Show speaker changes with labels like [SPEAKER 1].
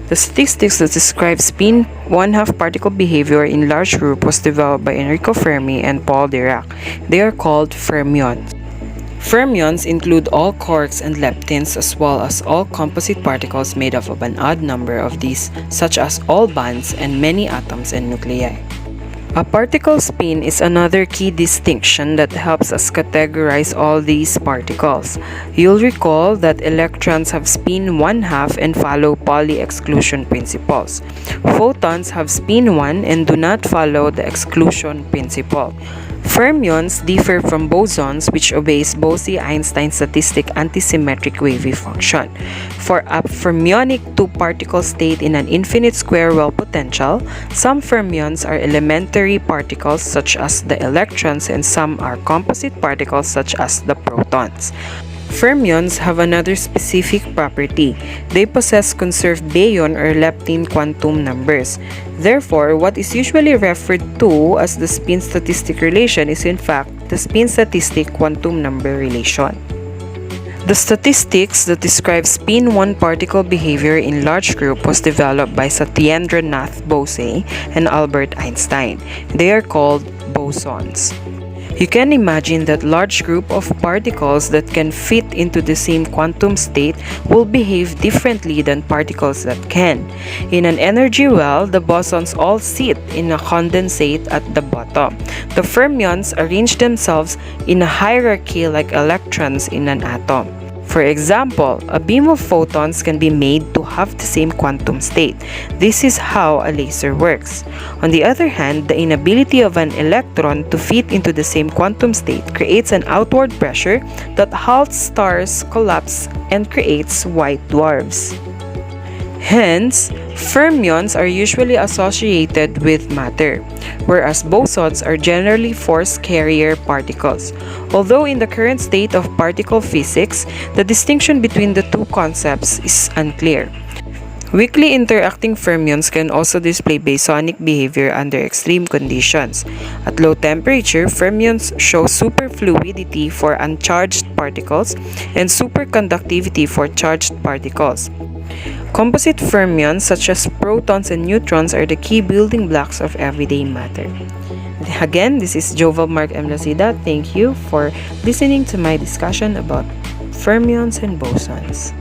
[SPEAKER 1] The statistics that describe spin one-half particle behavior in large group was developed by Enrico Fermi and Paul Dirac. They are called fermions. Fermions include all quarks and leptons as well as all composite particles made up of an odd number of these, such as all bonds and many atoms and nuclei. A particle spin is another key distinction that helps us categorize all these particles. You'll recall that electrons have spin one-half and follow Pauli exclusion principles. Photons have spin 1 and do not follow the exclusion principle. Fermions differ from bosons, which obeys Bose-Einstein statistic antisymmetric wavy function. For a fermionic two-particle state in an infinite square well potential, some fermions are elementary particles such as the electrons and some are composite particles such as the protons. Fermions have another specific property. They possess conserved bayon or lepton quantum numbers. Therefore, what is usually referred to as the spin statistic relation is in fact the spin statistic quantum number relation. The statistics that describe spin one particle behavior in large group was developed by Satyendranath Bose and Albert Einstein. They are called bosons. You can imagine that large group of particles that can fit into the same quantum state will behave differently than particles that can. In an energy well, the bosons all sit in a condensate at the bottom. The fermions arrange themselves in a hierarchy like electrons in an atom. For example, a beam of photons can be made to have the same quantum state. This is how a laser works. On the other hand, the inability of an electron to fit into the same quantum state creates an outward pressure that halts stars collapse and creates white dwarfs. Hence, fermions are usually associated with matter, whereas bosons are generally force carrier particles. Although in the current state of particle physics, the distinction between the two concepts is unclear. Weakly interacting fermions can also display bosonic behavior under extreme conditions. At low temperature, fermions show superfluidity for uncharged particles and superconductivity for charged particles. Composite fermions such as protons and neutrons are the key building blocks of everyday matter. Again, this is Joval Mark M. Lacida. Thank you for listening to my discussion about fermions and bosons.